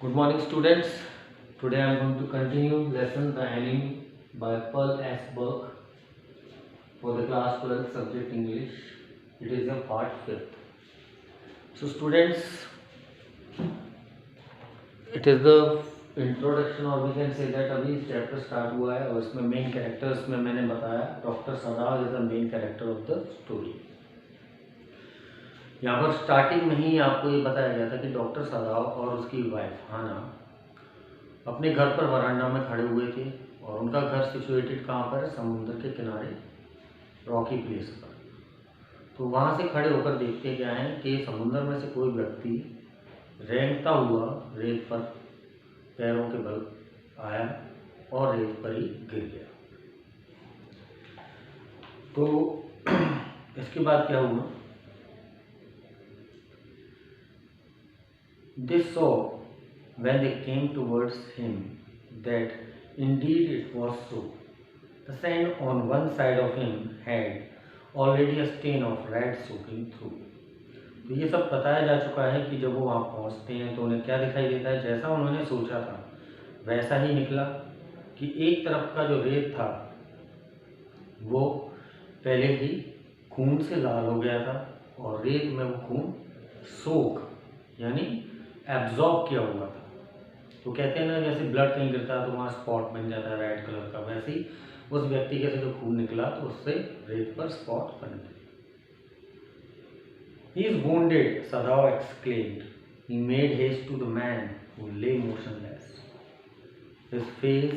Good morning, students. Today I am going to continue lesson The Enemy by Pearl S. Burke for the class 12 subject English. It is a part 5th. So, students, it is the introduction or we can say that अभी chapter start हुआ है और इसमें main characters में मैंने बताया doctor सदाव is the main character of the story. यहाँ पर स्टार्टिंग में ही आपको ये बताया गया था कि डॉक्टर सदाव और उसकी वाइफ हाना अपने घर पर वरांडा में खड़े हुए थे और उनका घर सिचुएटेड कहाँ पर है, समुद्र के किनारे रॉकी प्लेस पर। तो वहाँ से खड़े होकर देखते क्या है कि समुद्र में से कोई व्यक्ति रेंगता हुआ रेत पर पैरों के बल आया और रेत पर ही गिर गया। तो इसके बाद क्या हुआ, they saw when they came towards him that indeed it was so. The sand on one side of him had already a stain of red soaking through. तो ये सब बताया जा चुका है कि जब वो वहाँ पहुँचते हैं तो उन्हें क्या दिखाई देता है, जैसा उन्होंने सोचा था वैसा ही निकला कि एक तरफ का जो रेत था वो पहले ही खून से लाल हो गया था और रेत में वो खून सोख यानी एब्जॉर्ब किया हुआ था। तो कहते हैं ना जैसे ब्लड कहीं गिरता है तो वहाँ स्पॉट बन जाता है रेड कलर का, वैसे ही उस व्यक्ति के से जो खून निकला तो उससे रेत पर स्पॉट बन गए। He is wounded, Sadao exclaimed. He made haste to the man who lay motionless, his face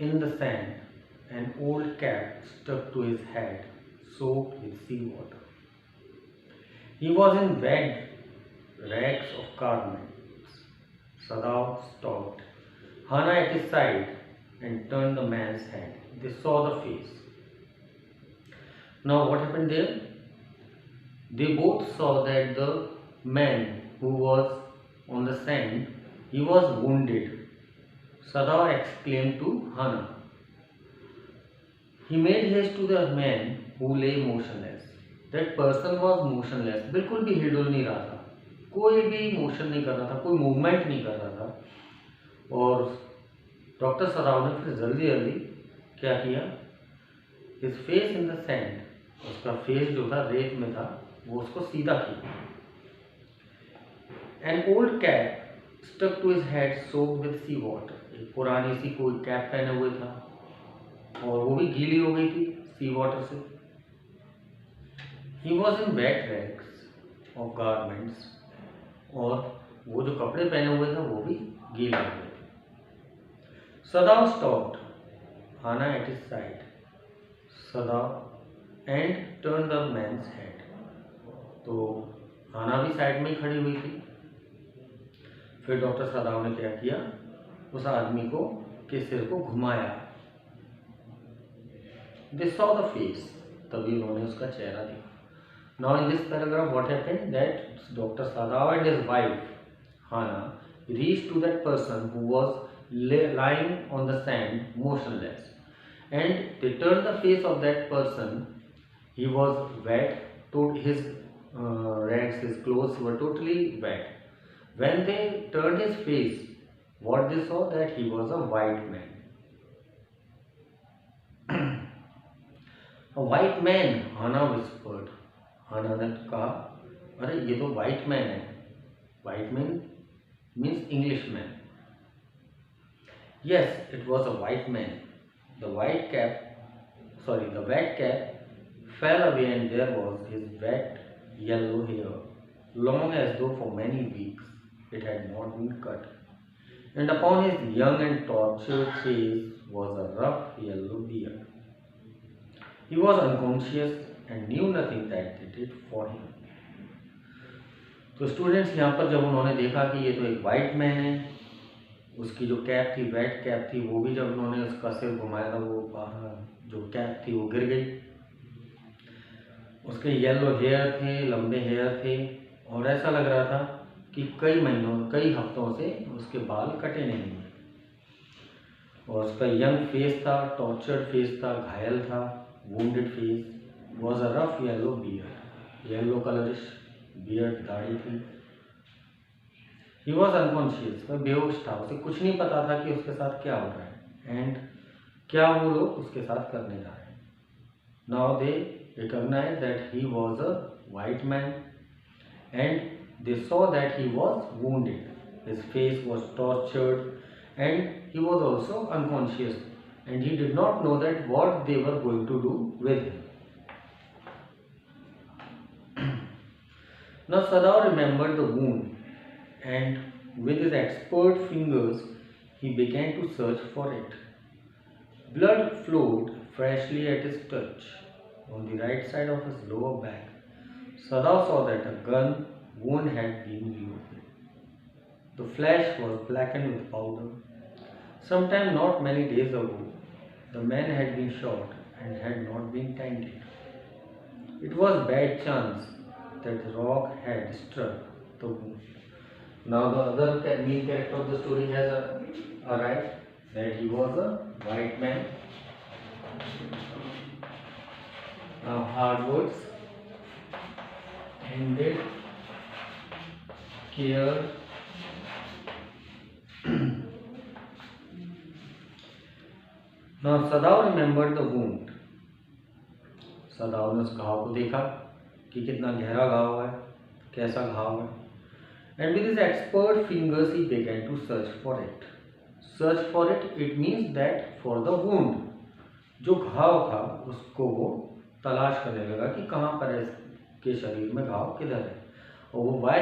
in the sand, an old cap stuck to his head, soaked with sea water. He was in wet rags of garments. Sadao stopped, Hana at his side, and turned the man's head. They saw the face. Now what happened there? They both saw that the man who was on the sand, he was wounded. Sadao exclaimed to Hana. He made haste to the man who lay motionless. That person was motionless. बिल्कुल भी हिलडुल नहीं रहा था, कोई भी motion नहीं कर रहा था, कोई मूवमेंट नहीं कर रहा था। और डॉक्टर सदाव ने फिर जल्दी जल्दी क्या किया, his face in the sand, उसका फेस जो था रेत में था वो उसको सीधा किया। An old cap stuck to his head soaked with sea water, एक पुरानी सी कोई कैप पहने हुए था और वो भी गीली हो गई थी सी वाटर से। He was in wet rags of garments, और वो जो कपड़े पहने हुए थे वो भी गीले हो गए थे। Sadao stopped, Hana at his side, Sadao and turn the man's head. तो हाना भी साइड में ही खड़ी हुई थी। फिर डॉक्टर सदाव ने क्या किया, उस आदमी को के सिर को घुमाया। They saw the face, तभी उन्होंने उसका चेहरा देखा। Now in this paragraph what happened, that Dr. Sadav and his wife Hana reached to that person who was lying on the sand motionless, and they turned the face of that person. He was wet, his rags, his clothes were totally wet. When they turned his face, what they saw, that he was a white man. A white man, Hana whispered. Hana ने कहा, अरे ये तो white man है। White man means Englishman. Yes, it was a white man. The wet cap fell away and there was his wet yellow hair, long as though for many weeks it had not been cut. And upon his young and tortured face was a rough yellow beard. He was unconscious and knew nothing that they did for him. तो students यहाँ पर जब उन्होंने देखा कि ये तो एक वाइट मैन है, उसकी जो कैप थी वेट कैप थी, वो भी जब उन्होंने उसका सिर घुमाया था वो जो कैप थी वो गिर गई। उसके येलो हेयर थे, लंबे हेयर थे और ऐसा लग रहा था कि कई महीनों कई हफ्तों से उसके बाल कटे नहीं हैं। और उसका यंग फेस था, टॉर्चर्ड फेस था, घायल था, wounded face, was a rough yellow beard, yellow colorish beard, दाढ़ी थी। ही वॉज अनकॉन्शियस, वह बेहोश था, उसे कुछ नहीं पता था कि उसके साथ क्या हो रहा है एंड क्या वो लोग उसके साथ करने जा रहे हैं. Now they recognize that he was a white man and they saw that he was wounded. His face was tortured and he was also unconscious and he did not know that what they were going to do with him. Now Sadao remembered the wound and with his expert fingers he began to search for it. Blood flowed freshly at his touch. On the right side of his lower back, Sadao saw that a gun wound had been reopened. The flesh was blackened with powder. Sometime not many days ago, the man had been shot and had not been tended. It was bad chance that the rock had struck the wound. Now the other main character of the story has arrived, that he was a white man. Now hard words, ended, care. Now Sadao remembered the wound. सदाव ने उस घाव को देखा कि कितना गहरा घाव है, कैसा घाव है. And with his expert fingers he began to search for it. Search for it, it means that for the wound. जो घाव था उसको वो तलाश करने लगा कि कहाँ पर है इसके शरीर में घाव किधर है. और why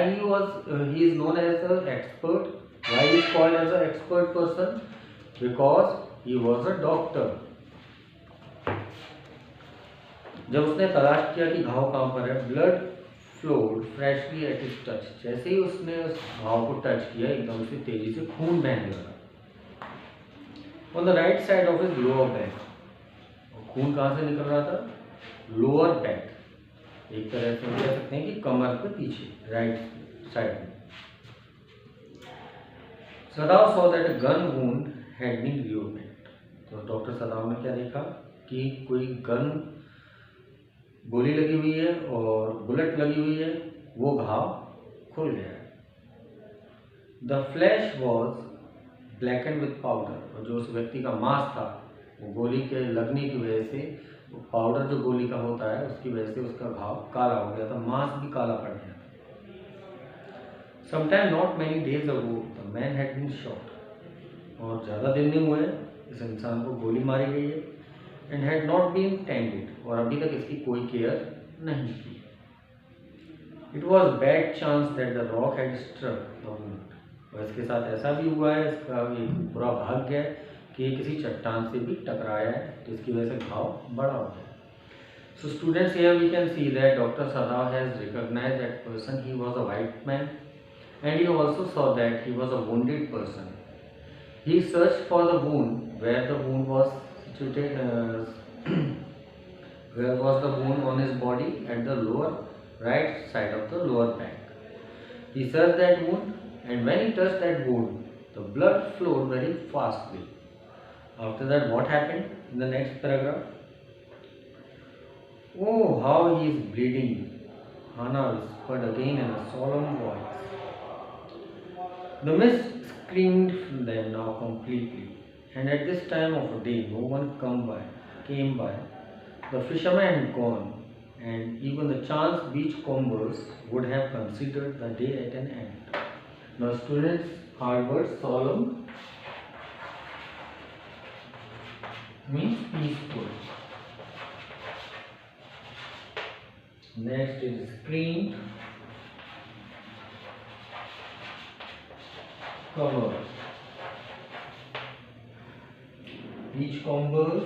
he is known as an expert, why he is called as an expert person, because he was a doctor. जब उसने तलाश किया कि घाव कहाँ पर है, blood flowed freshly at his touch. जैसे ही उसने उस घाव को टच किया एकदम से तेजी से खून बहने लगा. On the right side of his lower back. खून कहाँ से निकल रहा था? लोअर बैक, एक तरह से कह सकते हैं कि कमर के पीछे, राइट साइड में. सदाव saw that a gun wound had been reopened. तो डॉक्टर सदाव ने क्या देखा कि कोई गन, गोली लगी हुई है और बुलेट लगी हुई है, वो घाव खुल गया है. The flash was blackened with powder. और जो उस व्यक्ति का मांस था वो गोली के लगने की वजह से, वो पाउडर जो गोली का होता है उसकी वजह से उसका घाव काला हो गया था, मांस भी काला पड़ गया था. Sometime not many days ago the man had been shot. और ज़्यादा दिन नहीं हुए इस इंसान को गोली मारी गई है. And had not been tended. और अभी तक इसकी कोई केयर नहीं की. It was bad chance that the rock had struck the wound. और इसके साथ ऐसा भी हुआ है, इसका एक बुरा भाग्य है कि ये किसी चट्टान से भी टकराया है, तो इसकी वजह से घाव बड़ा हो गया. So students, here we can see that doctor Sadao has recognized that person. He was a white man and he also saw that he was a wounded person. He searched for the wound where the wound was situated. Where was the wound on his body? At the lower right side of the lower back. He searched that wound, and when he touched that wound, the blood flowed very fastly. After that, what happened in the next paragraph? Oh, how he is bleeding, Hannah whispered again in a solemn voice. The mist screened them now completely, and at this time of day no one came by. The fishermen had gone, and even the chance beachcombers would have considered the day at an end. Now students, hard word solemn means peaceful. Next is screened, covered. Beachcombers,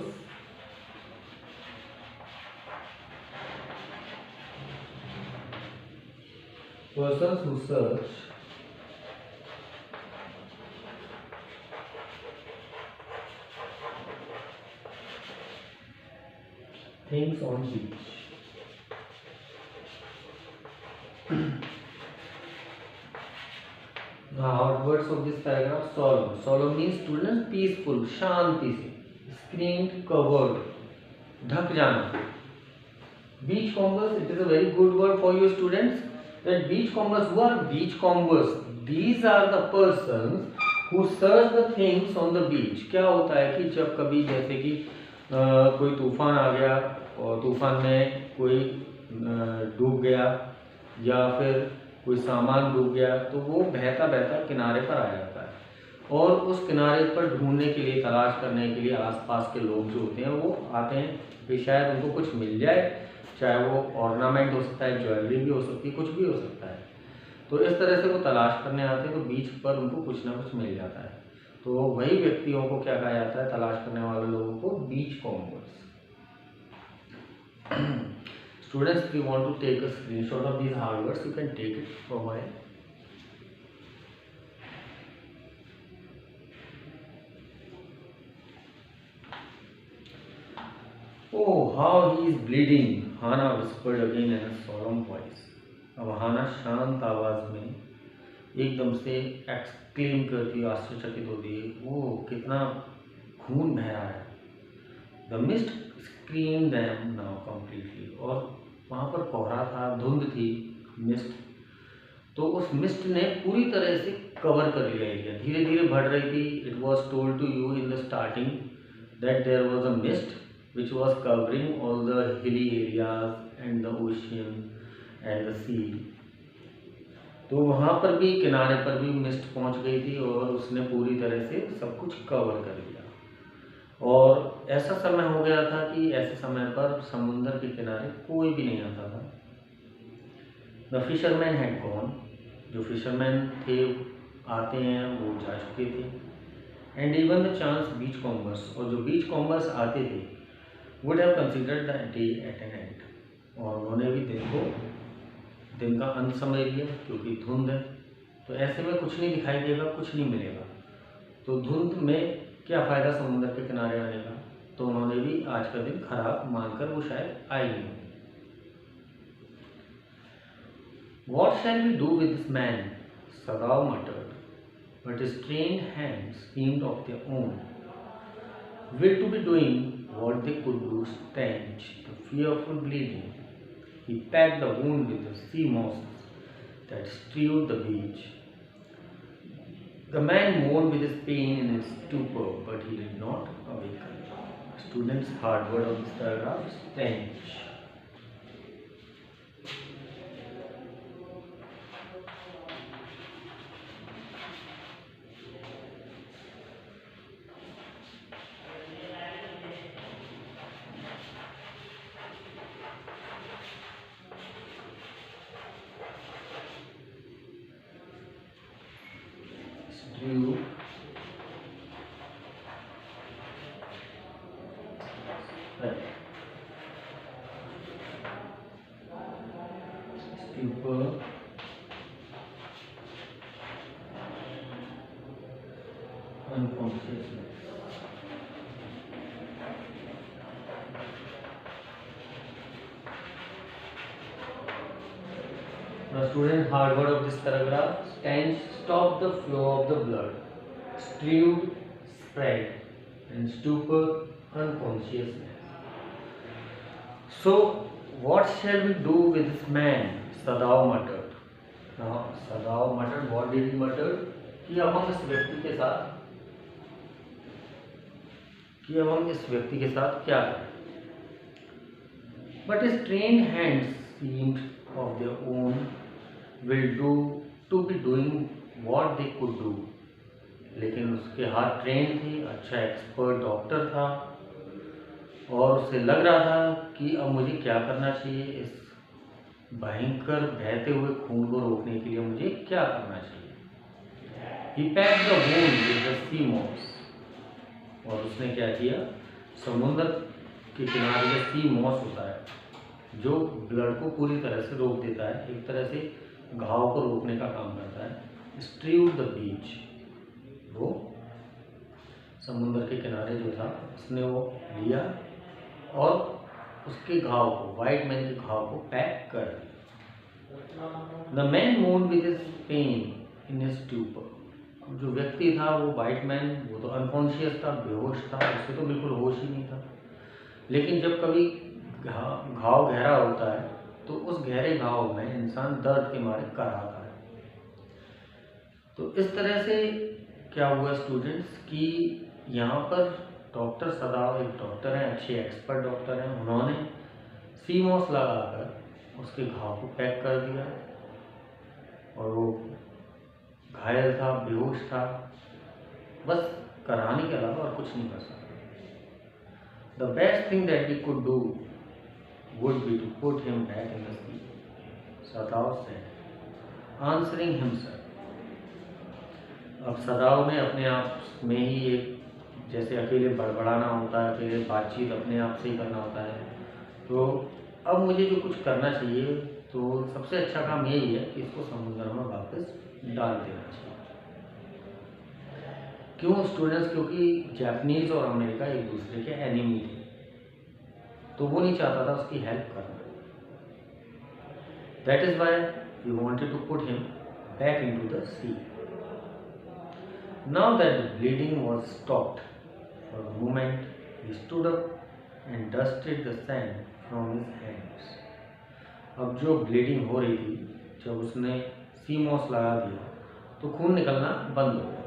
persons who search things on beach. Now words of this paragraph: solemn. Solemn means students peaceful, शांति से. Screened, covered, ढक जाना. Beachcombers, it is a very good word for you students. That beachcombers, who are beachcombers? these are the persons who search the things on the beach। क्या होता है कि जब कभी जैसे कि कोई तूफान आ गया और तूफान में कोई डूब गया या फिर कोई सामान डूब गया, तो वो बहता बहता किनारे पर आ जाता है और उस किनारे पर ढूंढने के लिए, तलाश करने के लिए आसपास के लोग जो होते हैं वो आते हैं कि शायद उनको कुछ मिल जाए, चाहे वो ऑर्नामेंट हो सकता है, ज्वेलरी भी हो सकती है, कुछ भी हो सकता है। तो इस तरह से वो तलाश करने आते हैं, तो बीच पर उनको कुछ ना कुछ मिल जाता है। तो वही व्यक्तियों को क्या कहा जाता है, तलाश करने वाले लोगों को बीच combers. Students, if you want to take a screenshot of these hard words, you can take it for a while. Oh, how he is bleeding, Hana whispered again in a solemn voice. अब हाना शांत आवाज में एकदम से exclaim करती, आश्चर्यचकित होती है, वो कितना खून बह रहा है। The mist scream them now completely. और वहाँ पर कोहरा था, धुंध थी, मिस्ट, तो उस मिस्ट ने पूरी तरह से कवर कर लिया एरिया, धीरे धीरे बढ़ रही थी। It was told to you in the starting that there was a mist which was covering all the hilly areas and the ocean and the sea. तो वहाँ पर भी, किनारे पर भी मिस्ट पहुँच गई थी और उसने पूरी तरह से सब कुछ कवर कर लिया। और ऐसा समय हो गया था कि ऐसे समय पर समुद्र के किनारे कोई भी नहीं आता था। The fisherman had gone. जो फिशरमैन थे आते हैं वो जा चुके थे। And even the chance beach combers, और जो बीच कॉम्बर्स आते थे would have considered the day at an end. और उन्होंने भी दिन का अंत समझ लिया, क्योंकि धुंध है तो ऐसे में कुछ नहीं दिखाई देगा, कुछ नहीं मिलेगा, तो धुंध में क्या फ़ायदा समुद्र के किनारे आने का। तो उन्होंने भी आज का दिन खराब मानकर वो शायद आए नहीं होंगे। What shall we do with this man? Sadao muttered, but his trained hands seemed of their own, will to be doing what they could do stanch the fearful bleeding. He packed the wound with the sea mosses that strewed the beach. The man moaned with his pain in his stupor, but he did not awaken. Students, hard word of this paragraph, stench. Stew. Stupor. Unconsciousness. Now student, hard word of this paragraph, stench, stop the flow of the blood, strewed, spread, and stupor, unconsciousness. So what shall we do with this man? Sadao muttered. Now Sadao muttered, what did he mutter? कि अब हम इस व्यक्ति के साथ क्या करें? But his trained hands seemed of their own, will do to be doing what they could do. लेकिन उसके हाथ ट्रेन थे, अच्छा एक्सपर्ट डॉक्टर था और उसे लग रहा था कि अब मुझे क्या करना चाहिए, इस भयंकर बहते हुए खून को रोकने के लिए मुझे क्या करना चाहिए। He packed the wound with the sea moss, और उसने क्या किया, समुद्र के किनारे में सी मॉस होता है जो ब्लड को पूरी तरह से रोक देता है, एक तरह से घाव को रोकने का काम करता है। स्ट्रीव्ड द बीच, वो समुद्र के किनारे जो था उसने वो लिया और उसके घाव को, वाइट मैन के घाव को पैक कर दिया। The man moved with his pain in his stupor. जो व्यक्ति था वो वाइट मैन, वो तो अनकॉन्शियस था, बेहोश था, उसे तो बिल्कुल होश ही नहीं था। लेकिन जब कभी घाव गहरा होता है तो उस गहरे घाव में इंसान दर्द के मारे कराहता है। तो इस तरह से क्या हुआ स्टूडेंट्स कि यहाँ पर डॉक्टर सदाव एक डॉक्टर हैं, अच्छे एक्सपर्ट डॉक्टर हैं, उन्होंने सीमोस लगाकर उसके घाव को पैक कर दिया और वो घायल था, बेहोश था, बस कराने के अलावा और कुछ नहीं कर सकता। The best thing that we could do would be to put him back in the sea, Sadav said, answering himself. अब सदाव ने अपने आप में ही एक जैसे अकेले बड़बड़ाना होता है, अकेले बातचीत अपने आप से ही करना होता है, तो अब मुझे जो कुछ करना चाहिए तो सबसे अच्छा काम यही है कि इसको समुद्र में वापस डाल देना चाहिए। क्यों स्टूडेंट्स? क्योंकि जापानीज और अमेरिका एक दूसरे के एनिमी थे, तो वो नहीं चाहता था उसकी हेल्प करना। That is why he wanted to put him back into the sea. Now that the bleeding was stopped for the moment, he stood up and dusted the sand from his hands. अब जो bleeding हो रही थी, जब उसने CMOS लगा दिया तो खून निकलना बंद हो गया।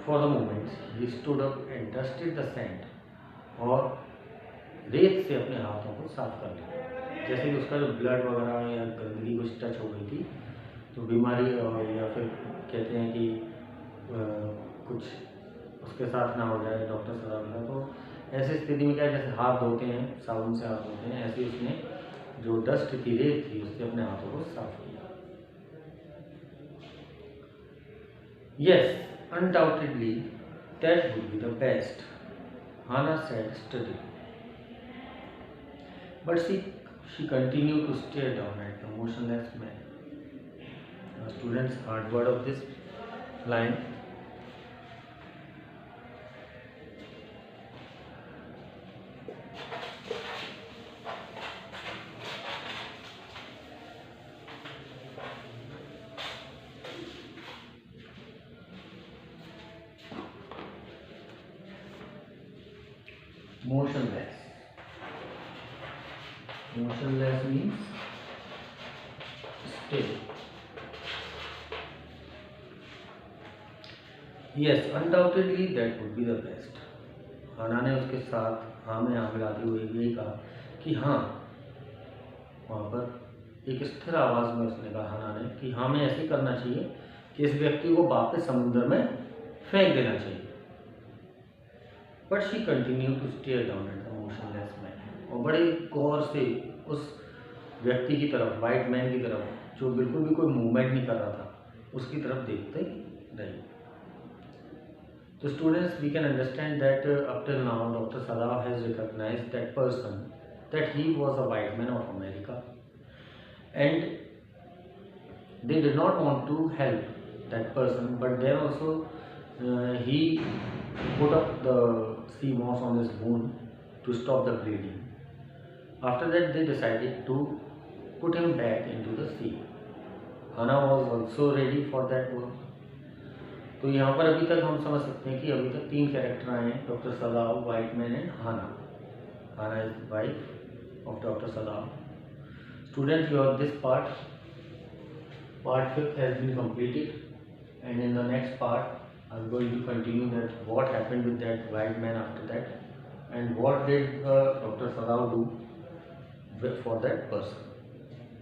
For the moment he stood up and dusted the sand, और रेत से अपने हाथों को साफ कर लिया। जैसे कि उसका जो ब्लड वगैरह या गंदगी कुछ टच हो गई थी तो बीमारी या फिर कहते हैं कि कुछ उसके साथ ना हो जाए डॉक्टर सलाह का, तो ऐसी स्थिति में क्या, जैसे हाथ धोते हैं साबुन से हाथ धोते हैं, ऐसे उसने जो डस्ट थी, रेत थी, उससे अपने हाथों को साफ किया। Yes, undoubtedly that would be the best, Hannah said steadily. But she continued to stare down at the motionless man. Students, hard word of this line. Motionless. Motionless means still. Yes, undoubtedly that would be the best. हाना ने उसके साथ हाँ में हाँ मिलाते हुए यही कहा कि हाँ, वहाँ पर एक स्थिर आवाज़ में उसने कहा हाना ने कि हाँ, हमें ऐसे करना चाहिए कि इस व्यक्ति को वापस समुद्र में फेंक देना चाहिए। But she continue to stare down at the motionless man, और बड़े गौर से उस व्यक्ति की तरफ, वाइट मैन की तरफ, जो बिल्कुल भी कोई मूवमेंट नहीं कर रहा था, उसकी तरफ देखते रही। तो students, we can understand that up till now doctor Sadao has recognized that person that he was a white man of America and they did not want to help that person, but then also he put up the sea moss on his wound to stop the bleeding. After that they decided to put him back into the sea. Hannah was also ready for that work. तो यहाँ पर अभी तक हम समझ सकते हैं कि अभी तक 3 कैरेक्टर आए हैं, doctor Sadao, white man and Hana. Hana is wife of doctor Sadao. Students, you have this part. Part 5 has been completed, and in the next part I'm going to continue that what happened with that white man after that, and what did Dr. Sadav do for that person.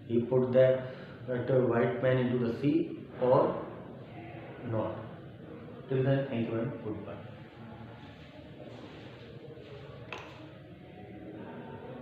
He put that white man into the sea or not. Till then, thank you and goodbye.